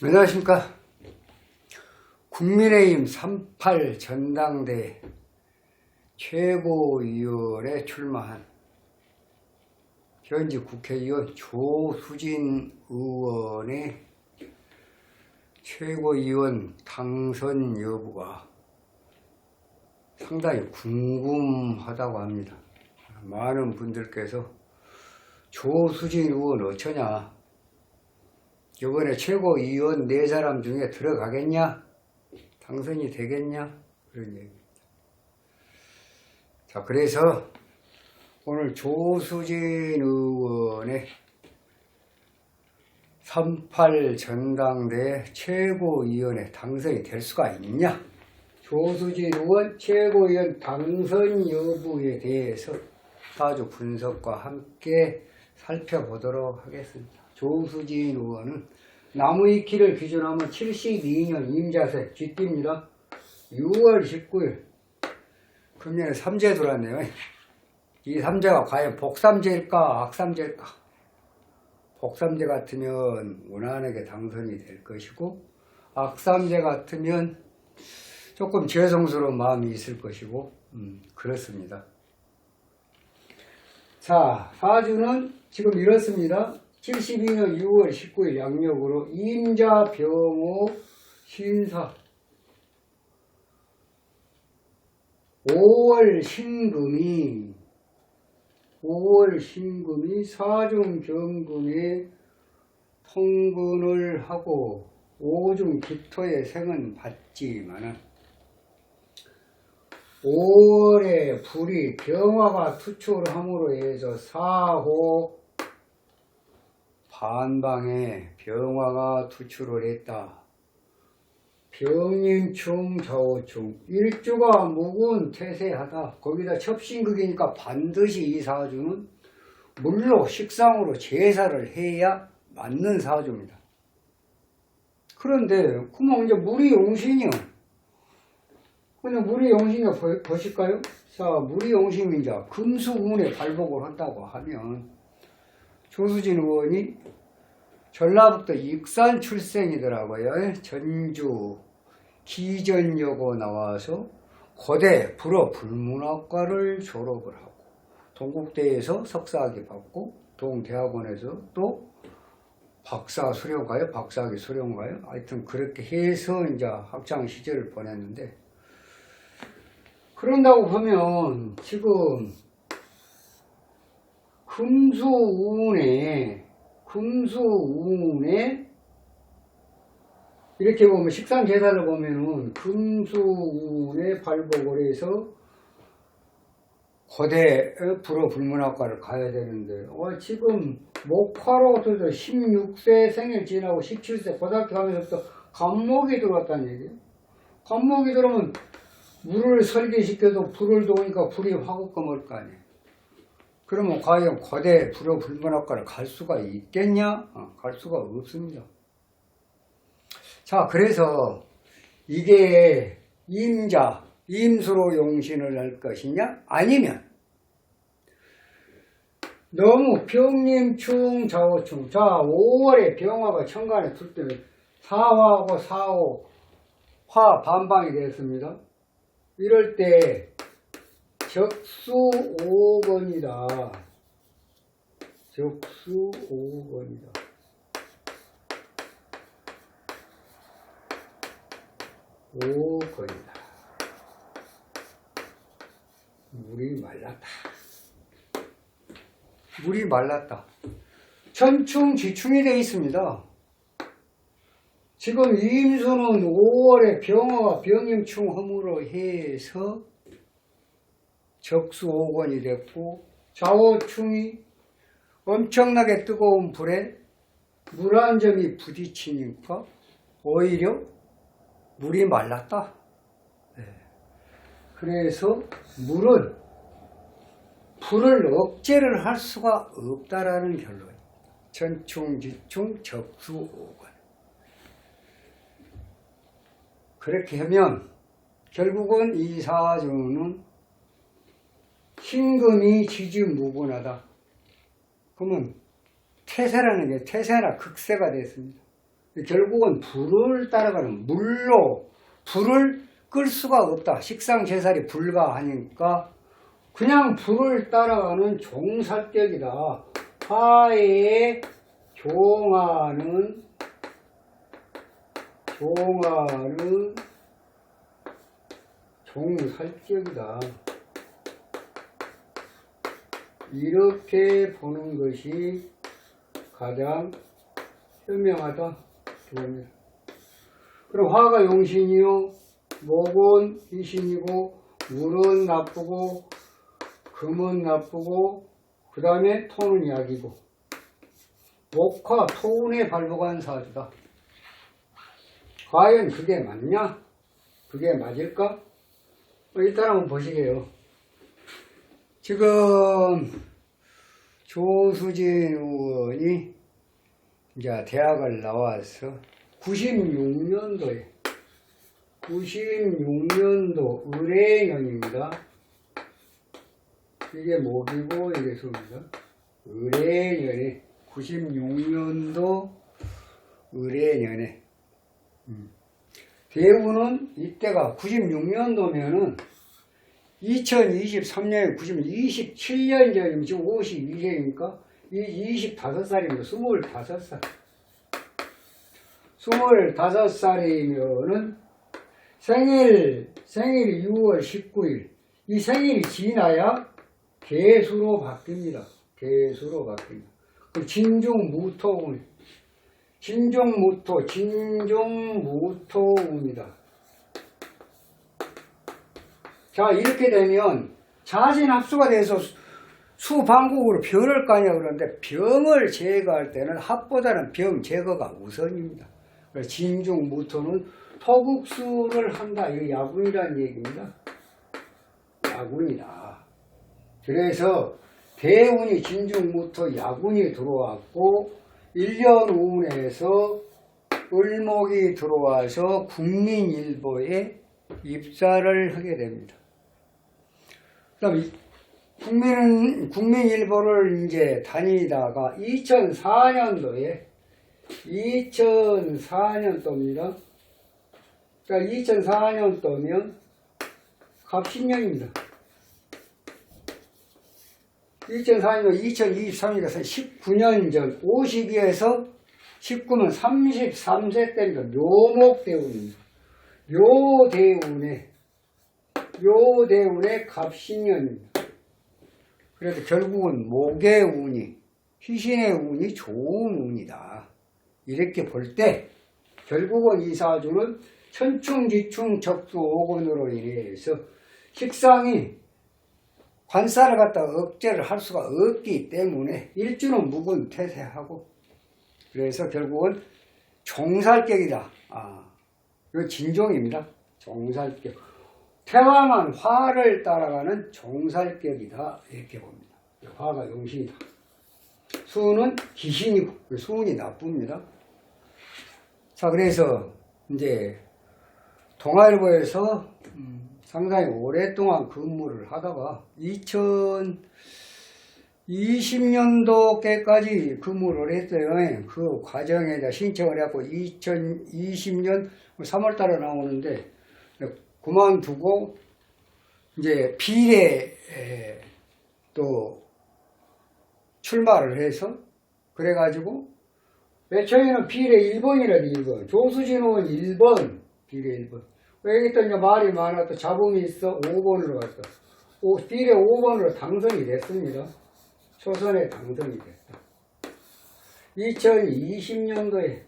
안녕하십니까. 국민의힘 38 전당대회 최고위원에 출마한 현직 국회의원 조수진 의원의 최고위원 당선 여부가 상당히 궁금하다고 합니다. 많은 분들께서 조수진 의원 어쩌냐, 이번에 최고위원 4사람 중에 들어가겠냐, 당선이 되겠냐, 그런 얘기입니다. 자, 그래서 오늘 조수진 의원의 38 전당대회 최고위원에 당선이 될 수가 있냐, 조수진 의원 최고위원 당선 여부에 대해서 아주 분석과 함께 살펴보도록 하겠습니다. 조수진 의원은 나무위키를 기준하면 72년 임자세 쥐띠입니다. 6월 19일 금년에 삼재 들어왔네요. 이 삼재가 과연 복삼재일까 악삼재일까? 복삼재 같으면 무난하게 당선이 될 것이고, 악삼재 같으면 조금 죄송스러운 마음이 있을 것이고, 그렇습니다. 자, 사주는 지금 이렇습니다. 72년 6월 19일 양력으로 임자, 병호, 신사, 5월 신금이 사중 경금에 통근을 하고 오중 기토의 생은 받지만은 5월에 불이 병화가 투출함으로 해서 사호 반방에 병화가 투출을 했다. 병임충 좌우충 일주가 묵은 태세하다. 거기다 첩신극이니까 반드시 이 사주는 물로 식상으로 제사를 해야 맞는 사주입니다. 그런데 그럼 이제 물이 용신이요. 근데 물이 용신이 보실까요? 자, 물이 용신이 이제 금수운에 발복을 한다고 하면 조수진 의원이 전라북도 익산 출생이더라고요. 전주 기전여고 나와서 고대 불어불문학과를 졸업을 하고 동국대에서 석사학위 받고 동대학원에서 또 박사 수료가요? 박사학위 수료인가요? 하여튼 그렇게 해서 이제 학창 시절을 보냈는데, 그런다고 보면 지금 금수운에 이렇게 보면 식상제사를 보면은 금수운에 발복을 해서 고대 불어불문학과를 가야 되는데, 지금 목화로 16세 생일 지나고 17세 고등학교 가면서부터 간목이 들어왔다는 얘기예요. 간목이 들어오면 물을 설계시켜도 불을 도우니까 불이 화급금 올 거 아니에요. 그러면 과연 고대 불어불문학과를 갈 수가 있겠냐? 갈 수가 없습니다. 자, 그래서 이게 임수로 용신을 할 것이냐? 아니면 너무 병임충 좌우충. 자, 5월에 병화가 천간에 둘 때는 사화하고 사호 화 반방이 됐습니다. 이럴 때 적수 5건이다. 적수 5건이다. 물이 말랐다. 물이 말랐다. 천충 지충이 되어 있습니다. 지금 임수는 5월에 병화가 병임충함으로 해서 적수 5건이 됐고, 좌우충이 엄청나게 뜨거운 불에 물 한 점이 부딪히니까 오히려 물이 말랐다. 그래서 물은 불을 억제를 할 수가 없다라는 결론입니다. 천충지충 적수 5건. 그렇게 하면 결국은 이 사주는 신금이 지지무분하다. 그러면 태세라는 게 태세나 극세가 됐습니다. 결국은 불을 따라가는 물로 불을 끌 수가 없다. 식상제살이 불가하니까 그냥 불을 따라가는 종살격이다. 화에 종하는 종살격이다. 이렇게 보는 것이 가장 현명하다. 그겁니다. 그럼 화가 용신이요, 목은 희신이고, 물은 나쁘고, 금은 나쁘고, 그 다음에 토는 약이고, 목화 토운에 발복한 사주다. 과연 그게 맞냐? 그게 맞을까? 일단 한번 보시게요. 지금 조수진 의원이 이제 대학을 나와서 96년도 을해년입니다. 이게 목이고 이게 수입니다. 을해년에 96년도 을해년에 대우는 이때가 96년도면은 2023년에 27년 전이면 지금 52세니까 25살이면 25살. 25살이면은 생일이 6월 19일. 이 생일이 지나야 개수로 바뀝니다. 개수로 바뀝니다. 그럼 진종무토운. 진종무토운이다. 자, 이렇게 되면 자신 합수가 돼서 수방국으로 병을 까냐 그러는데 병을 제거할 때는 합보다는 병 제거가 우선입니다. 그래서 진종무토는 토국수를 한다. 이거 야군이라는 얘기입니다. 야군이다. 그래서 대운이 진중무토 야군이 들어왔고 1년 운에서 을목이 들어와서 국민일보에 입사를 하게 됩니다. 그다음 국민일보를 이제 다니다가 2004년도입니다. 그러니까 2004년도면 갑신년입니다. 2004년, 2023년에서 19년 전, 52에서 19면 33세 때입니다. 묘목대운입니다. 묘대운의 갑신년입니다. 그래도 결국은 목의 운이, 희신의 운이 좋은 운이다. 이렇게 볼 때, 결국은 이 사주는 천충지충 적수 오건으로 인해서 식상이 관사를 갖다가 억제를 할 수가 없기 때문에 일주는 묵은퇴세하고 그래서 결국은 종살격이다. 이거 진종입니다. 종살격. 태왕한 화를 따라가는 종살격이다. 이렇게 봅니다. 화가 용신이다. 수는 기신이고 수운이 나쁩니다. 자, 그래서 이제 동아일보에서 상당히 오랫동안 근무를 하다가 2020년도께까지 근무를 했어요. 그 과정에다 신청을 해갖고 2020년 3월달에 나오는데 그만두고 이제 비례 또 출마를 해서 그래가지고 맨 처음에는 비례 1번이라도 1번, 조수진 의원 1번, 비례 1번. 왜 여기 또 이제 말이 많아 또 잡음이 있어 5번으로 갔어. 비례 5번으로 당선이 됐습니다. 초선에 당선이 됐다. 2020년도에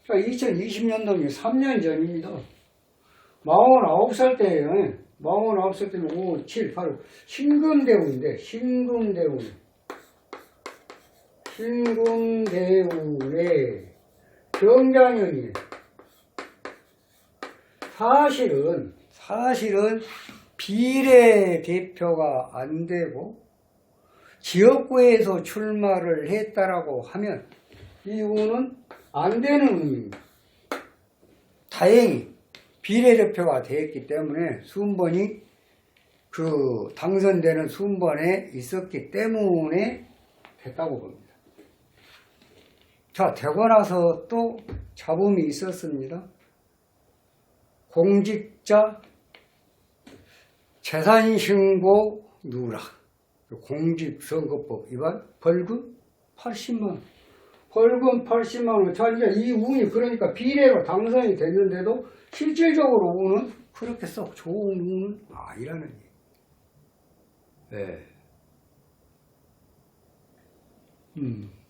2020년도면 3년 전입니다. 49살 때예요. 49살 때면 5, 7, 8, 신금대운인데 신금대운의 경자년이에요. 사실은 비례대표가 안 되고 지역구에서 출마를 했다라고 하면 이거는 안 되는 의미입니다. 다행히 비례대표가 되었기 때문에 순번이 당선되는 순번에 있었기 때문에 됐다고 봅니다. 자, 되고 나서 또 잡음이 있었습니다. 공직자 재산신고 누락, 공직선거법 위반, 벌금 80만원. 벌금 80만원. 자, 이제 이 운이 그러니까 비례로 당선이 됐는데도 실질적으로 운은 그렇게 썩 좋은 운은 아니라는 얘기예요. 네.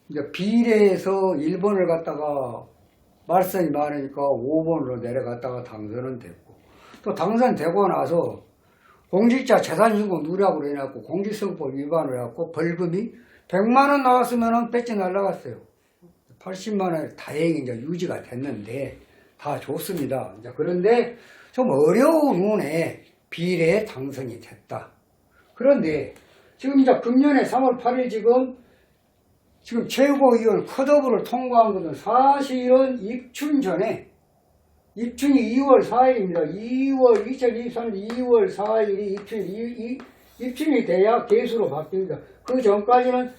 이제 비례에서 1번을 갖다가 말썽이 많으니까 5번으로 내려갔다가 당선은 됐고, 또 당선되고 나서 공직자 재산신고 누락으로 해갖고 공직선거법 위반을 해갖고 벌금이 100만원 나왔으면 배지 날라갔어요. 80만원 다행히 이제 유지가 됐는데 다 좋습니다. 이제 그런데 좀 어려운 운에 비례에 당선이 됐다. 그런데 지금 이제 금년에 3월 8일 지금 최고위원 컷오브를 통과한 것은 사실은 입춘 전에, 입춘이 2월 4일입니다. 2023년 2월 4일이 입춘이 돼야 개수로 바뀝니다. 그 전까지는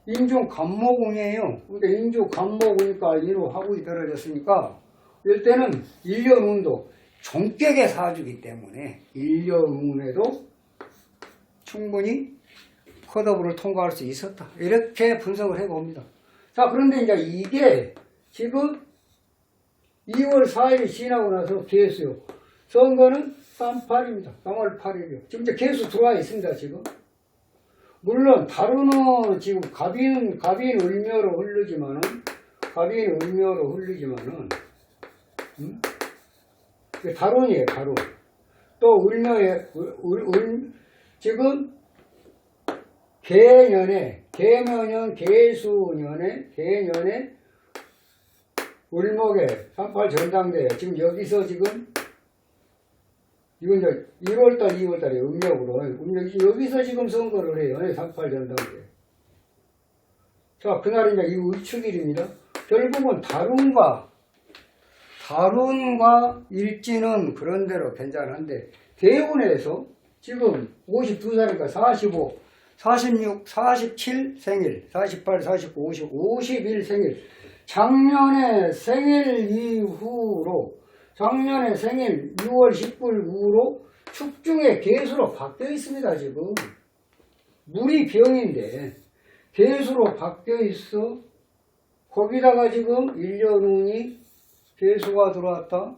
인중 간목운이에요. 그러니까 인중 간목운이니까 이로 하고 떨어졌으니까 이때는 1년 운도 종격의 사주기 때문에 1년 운에도 충분히 컷오브를 통과할 수 있었다. 이렇게 분석을 해봅니다. 자, 그런데 이제 이게 지금 2월 4일이 지나고 나서 개수요. 선거는 3.8입니다. 3월 8일이요. 지금 이제 개수 들어와 있습니다, 지금. 물론, 다루는 지금 갑인 을묘로 흐르지만은, 다룬이에요, 다룬. 또 을묘에, 지금 개년에 을목에 38 전당대회 지금 여기서 지금 이건 이제 1월달 2월달에 음력으로 여기서 지금 선거를 해요. 38 전당대회. 자, 그날은 이제 이 의축일입니다. 결국은 다룬과 일지는 그런대로 괜찮은데 대운에서 지금 52살이니까 45 46, 47 생일, 48, 49, 50, 51 생일. 작년에 생일 이후로, 작년에 생일 6월 19일 이후로 축중의 개수로 바뀌어 있습니다, 지금. 물이 병인데, 개수로 바뀌어 있어. 거기다가 지금 1년 운이 개수가 들어왔다.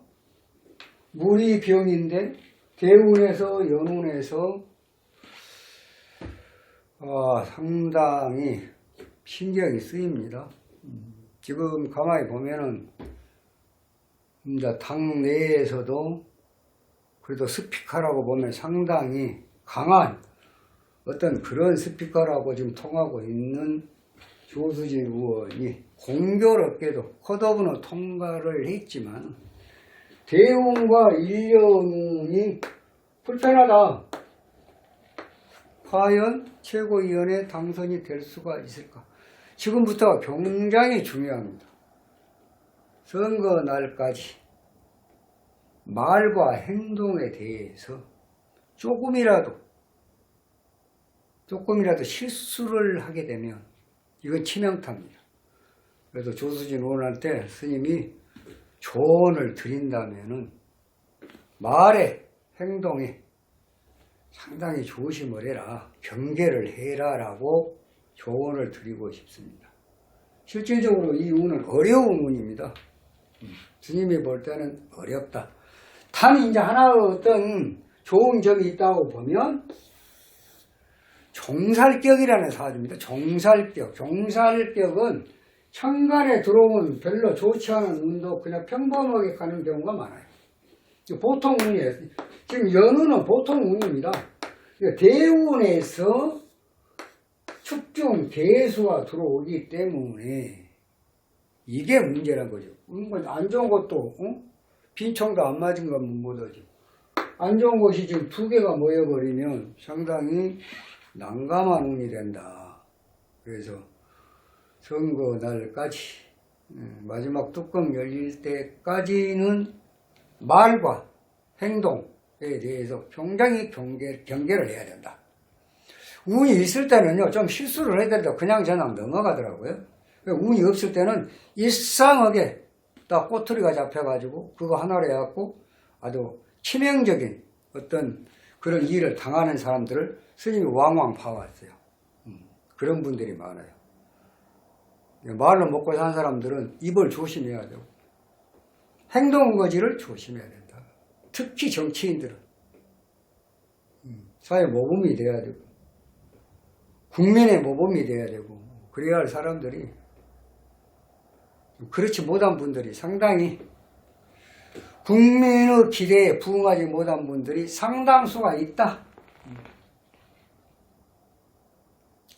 물이 병인데, 대운에서 연운에서 상당히 신경이 쓰입니다. 지금 가만히 보면은 이제 당 내에서도 그래도 스피커라고 보면 상당히 강한 어떤 그런 스피커라고 지금 통하고 있는 조수진 의원이 공교롭게도 컷오브는 통과를 했지만 대운과 일련운이 불편하다. 과연 최고위원회 당선이 될 수가 있을까? 지금부터가 굉장히 중요합니다. 선거 날까지 말과 행동에 대해서 조금이라도 실수를 하게 되면 이건 치명타입니다. 그래서 조수진 의원한테 스님이 조언을 드린다면은 말에 행동에 상당히 조심을 해라, 경계를 해라 라고 조언을 드리고 싶습니다. 실질적으로 이 운은 어려운 운입니다. 스님이 볼 때는 어렵다. 단 이제 하나 어떤 좋은 점이 있다고 보면 종살격이라는 사주입니다. 종살격은 천간에 들어오면 별로 좋지 않은 운도 그냥 평범하게 가는 경우가 많아요. 보통 운이에요. 지금 연운은 보통 운입니다. 대운에서 축중 개수가 들어오기 때문에 이게 문제란 거죠. 안 좋은 것도 빈청도 안 맞은 건 못하지. 안 좋은 것이 지금 두 개가 모여버리면 상당히 난감한 운이 된다. 그래서 선거 날까지 마지막 뚜껑 열릴 때까지는 말과 행동에 대해서 굉장히 경계를 해야 된다. 운이 있을 때는요, 좀 실수를 해야 된다. 그냥 저냥 넘어가더라고요. 운이 없을 때는 이상하게 딱 꼬투리가 잡혀가지고 그거 하나로 해갖고 아주 치명적인 어떤 그런 일을 당하는 사람들을 스님이 왕왕 봐왔어요. 그런 분들이 많아요. 말로 먹고 사는 사람들은 입을 조심해야 되고 행동거지를 조심해야 된다. 특히 정치인들은 사회 모범이 돼야 되고 국민의 모범이 돼야 되고 그래야 할 사람들이 그렇지 못한 분들이 상당히 국민의 기대에 부응하지 못한 분들이 상당수가 있다.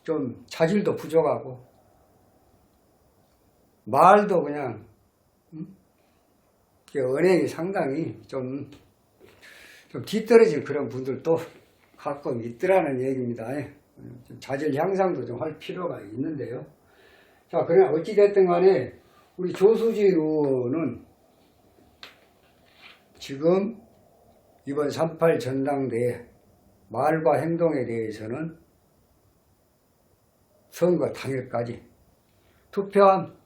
좀 자질도 부족하고 말도 그냥 언행이 상당히 좀 뒤떨어진 그런 분들도 가끔 있더라는 얘기입니다. 좀 자질 향상도 좀 할 필요가 있는데요. 자, 그러나 어찌됐든 간에 우리 조수진 의원은 지금 이번 3.8 전당대회 말과 행동에 대해서는 선거 당일까지 투표함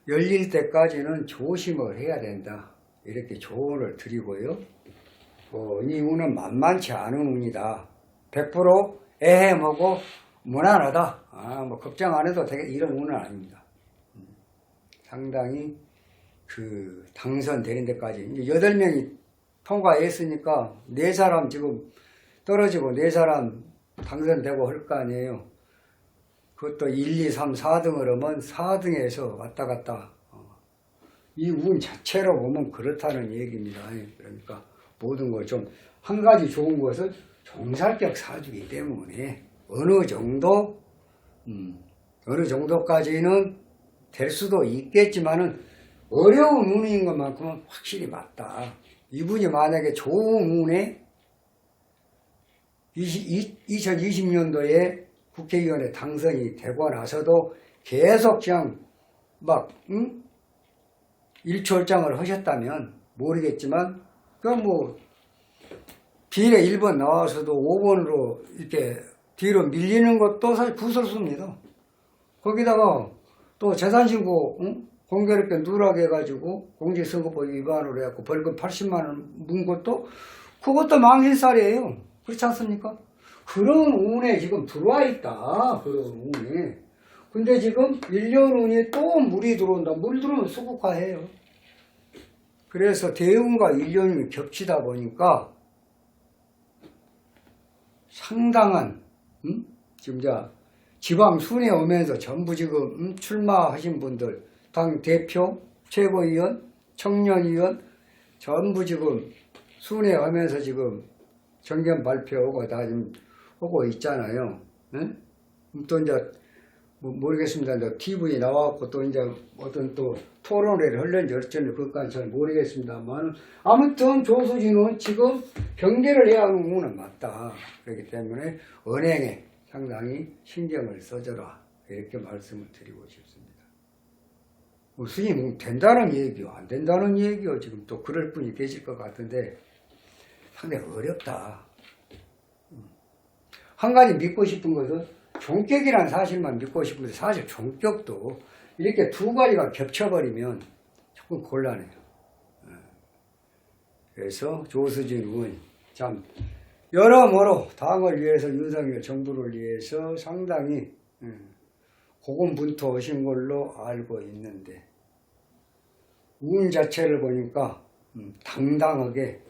열릴 때까지는 조심을 해야 된다. 이렇게 조언을 드리고요. 이 운은 만만치 않은 운이다. 100% 애매하고 무난하다. 뭐 걱정 안 해도 되게 이런 운은 아닙니다. 상당히 당선되는 데까지 이제 8명이 통과했으니까 4사람 지금 떨어지고 4사람 당선되고 할 거 아니에요. 그것도 1, 2, 3, 4등을 하면 4등에서 왔다 갔다. 이 운 자체로 보면 그렇다는 얘기입니다. 그러니까 모든 걸 좀 한 가지 좋은 것은 종살격 사주이기 때문에 어느 정도까지는 될 수도 있겠지만은 어려운 운인 것만큼은 확실히 맞다. 이분이 만약에 좋은 운에 2020년도에 국회의원에 당선이 되고 나서도 계속 그냥 일초월장을 하셨다면 모르겠지만 비례 1번 나와서도 5번으로 이렇게 뒤로 밀리는 것도 사실 부설수입니다. 거기다가 또 재산신고 공교롭게 누락해 해가지고 공직선거법 위반으로 해갖고 벌금 80만 원 문 것도 그것도 망신살이에요. 그렇지 않습니까? 그런 운에 지금 들어와 있다. 그런 운에. 근데 지금 1년 운이 또 물이 들어온다. 물 들어오면 수국화해요. 그래서 대운과 1년이 겹치다 보니까 상당한 지금 지방 순회 오면서 전부 지금 출마하신 분들, 당 대표, 최고위원, 청년위원 전부 지금 순회 하면서 지금 정견 발표하고 다 지금 하고 있잖아요. 응? 또 이제 모르겠습니다. 이제 TV 나와갖고 또 이제 어떤 또 토론회를 할는지 어쩐지 그것까지 잘 모르겠습니다만 아무튼 조수진은 지금 경계를 해야 하는 운은 맞다. 그렇기 때문에 은행에 상당히 신경을 써줘라. 이렇게 말씀을 드리고 싶습니다. 스님 된다는 얘기요, 안 된다는 얘기요. 지금 또 그럴 분이 계실 것 같은데 상당히 어렵다. 한 가지 믿고 싶은 것은 종격이라는 사실만 믿고 싶은데 사실 종격도 이렇게 두 가지가 겹쳐버리면 조금 곤란해요. 그래서 조수진 의원 참 여러모로 당을 위해서 윤석열 정부를 위해서 상당히 고군분투하신 걸로 알고 있는데 운 자체를 보니까 당당하게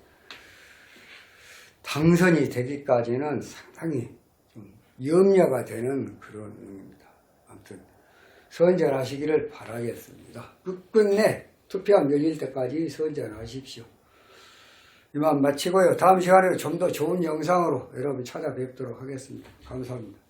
당선이 되기까지는 상당히 좀 염려가 되는 그런 운입니다. 아무튼 선전하시기를 바라겠습니다. 끝끝내 투표함 열릴 때까지 선전하십시오. 이만 마치고요. 다음 시간에 좀 더 좋은 영상으로 여러분 찾아뵙도록 하겠습니다. 감사합니다.